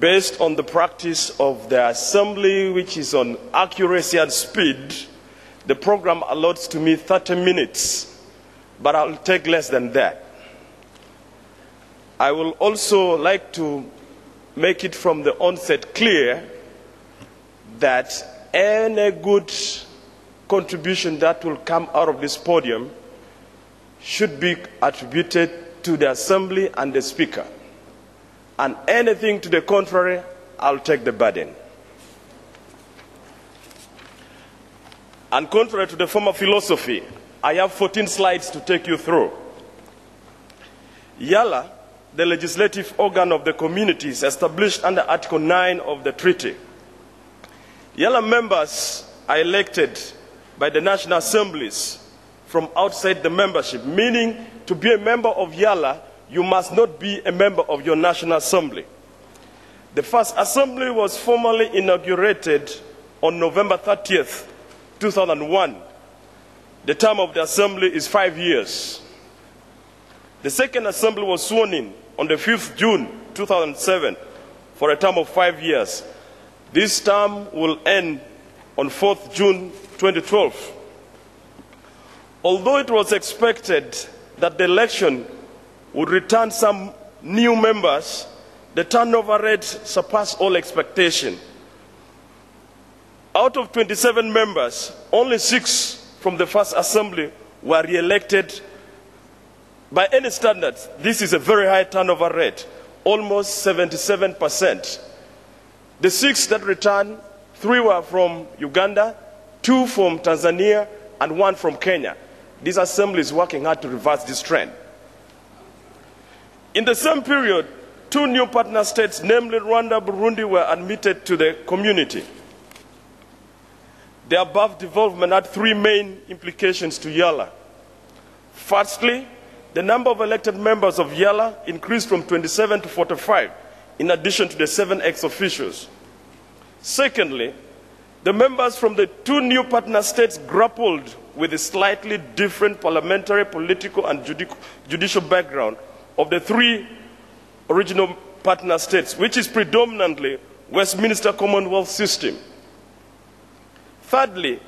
based on the practice of the assembly, which is on accuracy and speed, the program allots to me 30 minutes, but I'll take less than that. I will also like to make it from the onset clear that any good contribution that will come out of this podium should be attributed to the Assembly and the Speaker. And anything to the contrary, I'll take the burden. And contrary to the former philosophy, I have 14 slides to take you through. EALA, the legislative organ of the community, is established under Article 9 of the treaty. EALA members are elected by the national assemblies from outside the membership, meaning to be a member of EALA, you must not be a member of your national assembly. The first assembly was formally inaugurated on November 30th, 2001. The term of the assembly is 5 years. The second assembly was sworn in on the 5th June 2007 for a term of 5 years. This term will end on 4th June 2012. Although it was expected that the election would return some new members, the turnover rate surpassed all expectation. Out of 27 members, only 6 from the first assembly were re-elected. By any standards, this is a very high turnover rate, almost 77%. The 6 that returned, 3 were from Uganda, 2 from Tanzania, and 1 from Kenya. This assembly is working hard to reverse this trend. In the same period, 2 new partner states, namely Rwanda and Burundi, were admitted to the community. The above development had 3 main implications to EALA. Firstly, the number of elected members of EALA increased from 27 to 45, in addition to the 7 ex-officios. Secondly, the members from the 2 new partner states grappled with a slightly different parliamentary, political, and judicial background of the 3 original partner states, which is predominantly Westminster Commonwealth system. Thirdly,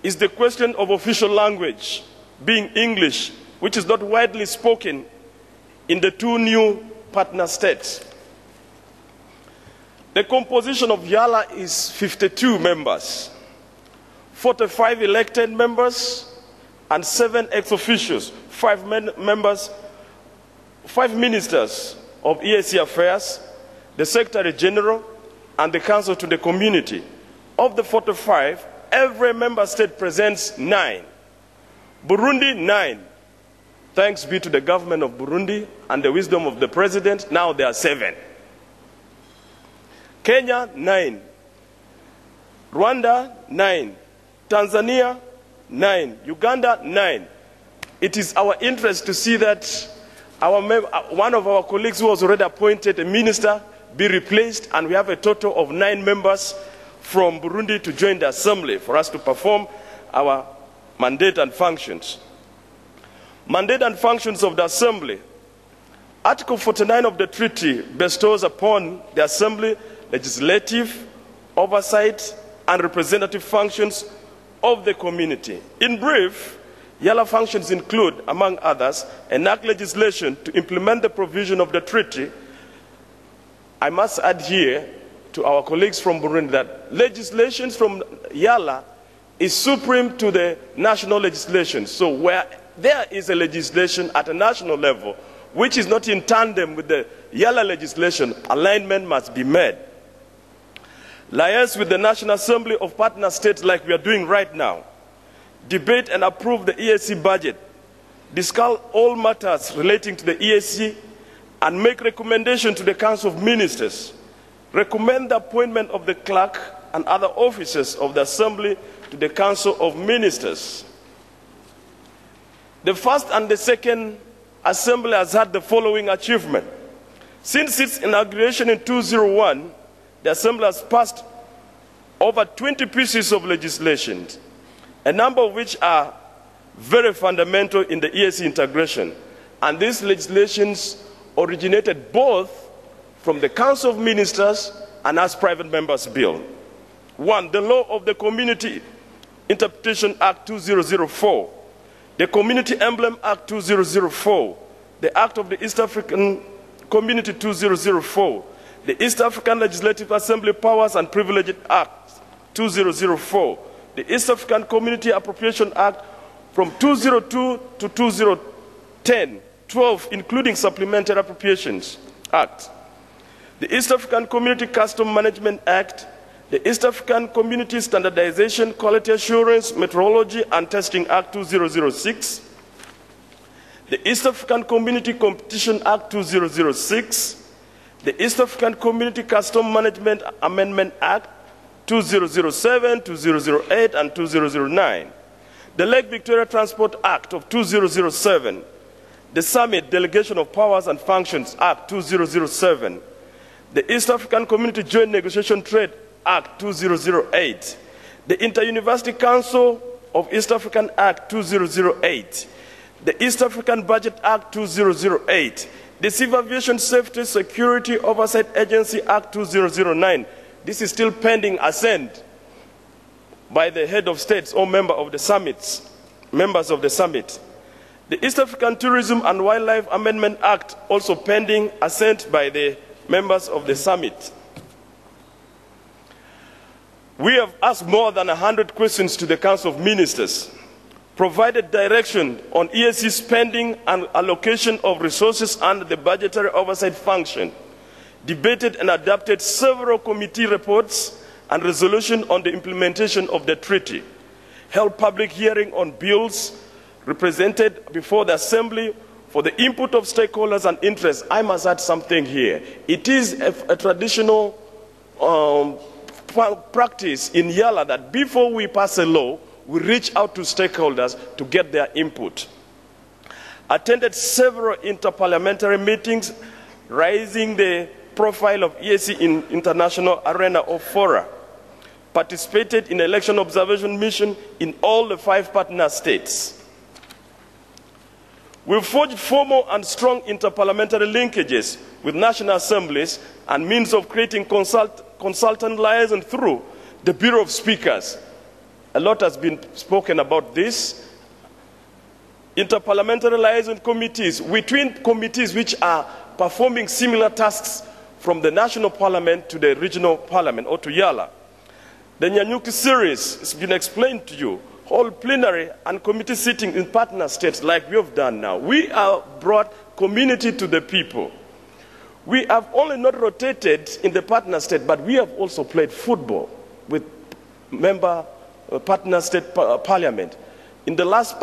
is the question of official language, being English, which is not widely spoken in the 2 new partner states. The composition of EALA is 52 members, 45 elected members, and 7 ex-officios, 5 members, 5 ministers of EAC affairs, the Secretary General, and the Council to the Community. Of the 45, every member state presents 9. Burundi, 9. Thanks be to the government of Burundi and the wisdom of the president, now there are 7. Kenya, 9. Rwanda, 9. Tanzania, 9. Uganda, 9. It is our interest to see that one of our colleagues who was already appointed a minister be replaced, and we have a total of 9 members from Burundi to join the assembly for us to perform our mandate and functions. Mandate and functions of the assembly. Article 49 of the treaty bestows upon the assembly legislative, oversight, and representative functions of the community. In brief, EALA functions include, among others, enact legislation to implement the provision of the treaty. I must add here to our colleagues from Burundi that legislation from EALA is supreme to the national legislation. So where there is a legislation at a national level which is not in tandem with the EALA legislation, alignment must be made. Liaise with the National Assembly of partner states like we are doing right now. Debate and approve the EAC budget. Discuss all matters relating to the EAC and make recommendation to the Council of Ministers. Recommend the appointment of the clerk and other officers of the Assembly to the Council of Ministers. The first and the second Assembly has had the following achievement. Since its inauguration in 2001, the Assembly has passed over 20 pieces of legislation, a number of which are very fundamental in the EAC integration. And these legislations originated both from the Council of Ministers and as private members bill. 1. The Law of the Community Interpretation Act 2004, the Community Emblem Act 2004, the Act of the East African Community 2004, the East African Legislative Assembly Powers and Privileges Act 2004, the East African Community Appropriation Act from 2002 to 2010, 12, including Supplementary Appropriations Act, the East African Community Custom Management Act, the East African Community Standardization, Quality Assurance, Metrology and Testing Act 2006, the East African Community Competition Act 2006, the East African Community Custom Management Amendment Act 2007, 2008 and 2009, the Lake Victoria Transport Act of 2007, the Summit Delegation of Powers and Functions Act 2007, the East African Community Joint Negotiation Trade Act 2008, the Inter-University Council of East African Act 2008, the East African Budget Act 2008, the Civil Aviation Safety Security Oversight Agency Act 2009. This is still pending assent by the head of states or members of the summit. The East African Tourism and Wildlife Amendment Act, also pending assent by the members of the summit. We have asked more than 100 questions to the Council of Ministers, provided direction on EAC spending and allocation of resources under the budgetary oversight function, debated and adopted several committee reports and resolutions on the implementation of the treaty, held public hearing on bills represented before the Assembly for the input of stakeholders and interests. I must add something here. It is a traditional practice in EALA that before we pass a law, we reach out to stakeholders to get their input. Attended several interparliamentary meetings, raising the profile of EAC in international arena or fora. Participated in election observation mission in all the 5 partner states. We forged formal and strong interparliamentary linkages with national assemblies and means of creating consultant liaison through the Bureau of Speakers. A lot has been spoken about this. Interparliamentary liaison committees, between committees which are performing similar tasks from the national parliament to the regional parliament or to EALA. The Nyanyuki series has been explained to you. Whole plenary and committee sitting in partner states like we have done now. We have brought community to the people. We have only not rotated in the partner state, but we have also played football with partner state parliament. In the last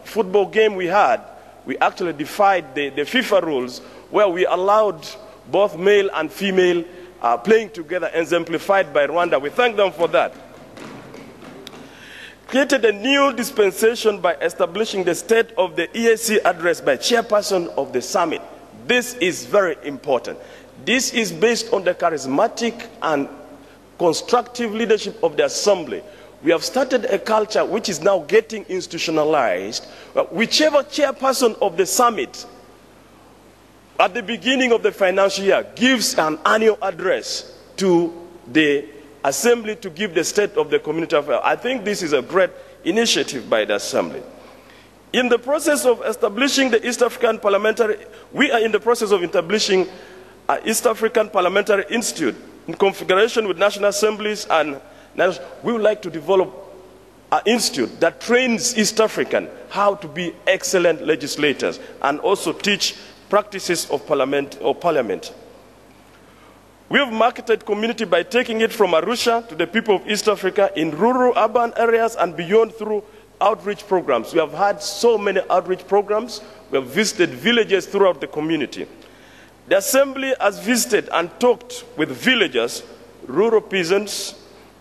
football game we had, we actually defied the FIFA rules where we allowed both male and female playing together, exemplified by Rwanda. We thank them for that. Created a new dispensation by establishing the State of the EAC address by chairperson of the summit. This is very important. This is based on the charismatic and constructive leadership of the Assembly. We have started a culture which is now getting institutionalized. Whichever chairperson of the summit at the beginning of the financial year gives an annual address to the Assembly to give the state of the community affairs. I think this is a great initiative by the Assembly. In the process of establishing the East African Parliamentary, we are in the process of establishing an East African Parliamentary Institute in configuration with national assemblies, and we would like to develop an institute that trains East African how to be excellent legislators and also teach practices of parliament. We have marketed community by taking it from Arusha to the people of East Africa in rural, urban areas and beyond through outreach programs. We have had so many outreach programs. We have visited villages throughout the community. The Assembly has visited and talked with villagers, rural peasants,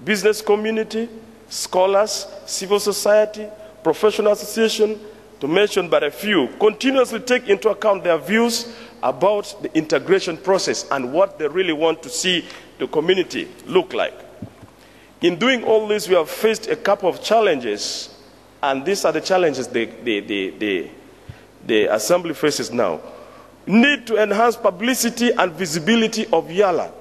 business community, scholars, civil society, professional association, to mention but a few, continuously take into account their views about the integration process and what they really want to see the community look like. In doing all this, we have faced a couple of challenges, and these are the challenges the Assembly faces now. need to enhance publicity and visibility of EALA.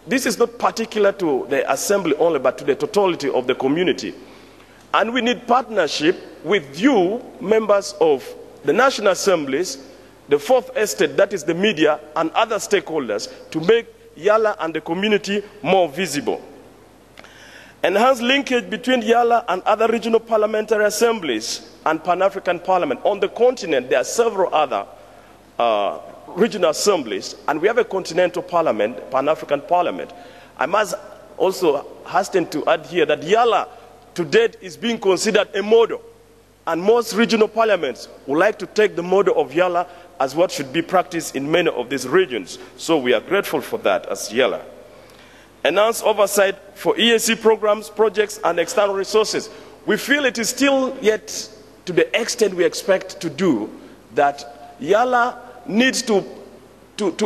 This is not particular to the assembly only, but to the totality of the community. And we need partnership with you, members of the national assemblies, the fourth estate, that is the media, and other stakeholders, to make EALA and the community more visible. Enhance linkage between EALA and other regional parliamentary assemblies and Pan-African Parliament. On the continent, there are several other regional assemblies, and we have a continental parliament, Pan-African Parliament. I must also hasten to add here that EALA to date is being considered a model, and most regional parliaments would like to take the model of EALA as what should be practiced in many of these regions. So we are grateful for that as EALA. Enhance oversight for EAC programs, projects, and external resources. We feel it is still yet to the extent we expect to do that EALA needs to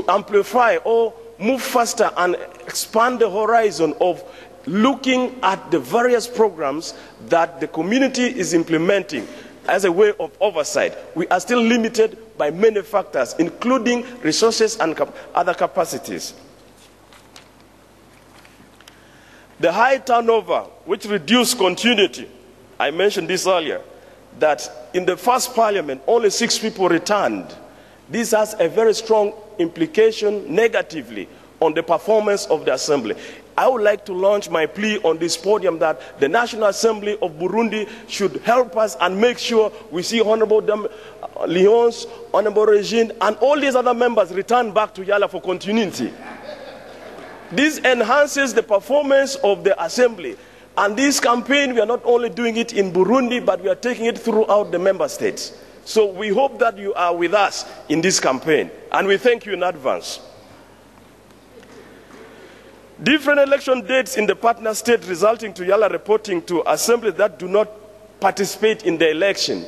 amplify or move faster and expand the horizon of looking at the various programs that the community is implementing as a way of oversight. We are still limited by many factors, including resources and other capacities. The high turnover, which reduced continuity, I mentioned this earlier, that in the first parliament only 6 people returned. This has a very strong implication negatively on the performance of the assembly. I would like to launch my plea on this podium that the National Assembly of Burundi should help us and make sure we see Honorable Lyons, Honorable Regine, and all these other members return back to EALA for continuity. This enhances the performance of the assembly. And this campaign, we are not only doing it in Burundi, but we are taking it throughout the member states. So we hope that you are with us in this campaign, and we thank you in advance. Different election dates in the partner state resulting to EALA reporting to assemblies that do not participate in the election.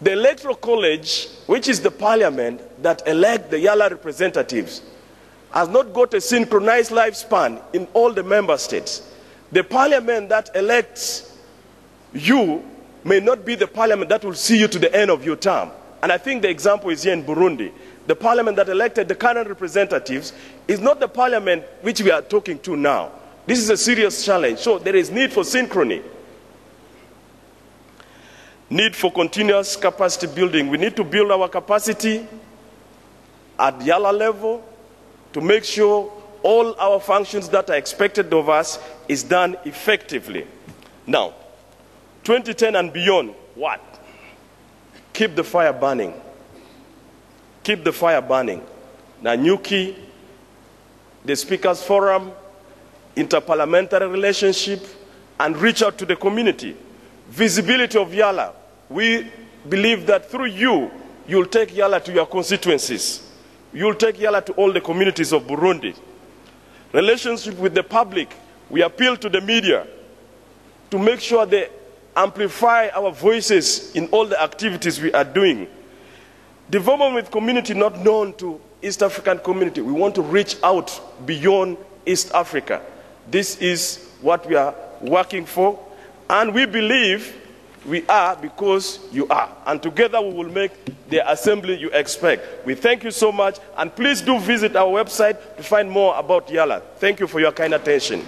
The Electoral College, which is the parliament that elect the EALA representatives, has not got a synchronized lifespan in all the member states. The parliament that elects you may not be the parliament that will see you to the end of your term. And I think the example is here in Burundi. The parliament that elected the current representatives is not the parliament which we are talking to now. This is a serious challenge. So there is need for synchrony. Need for continuous capacity building. We need to build our capacity at EALA level to make sure all our functions that are expected of us is done effectively. Now, 2010 and beyond, what? Keep the fire burning. Keep the fire burning. Nanyuki, the Speakers Forum, interparliamentary relationship, and reach out to the community. Visibility of EALA. We believe that through you, you'll take EALA to your constituencies. You'll take EALA to all the communities of Burundi. Relationship with the public. We appeal to the media to make sure they amplify our voices in all the activities we are doing. Development with community not known to East African community. We want to reach out beyond East Africa. This is what we are working for, and we believe we are because you are. And together we will make the assembly you expect. We thank you so much, and please do visit our website to find more about EALA. Thank you for your kind attention.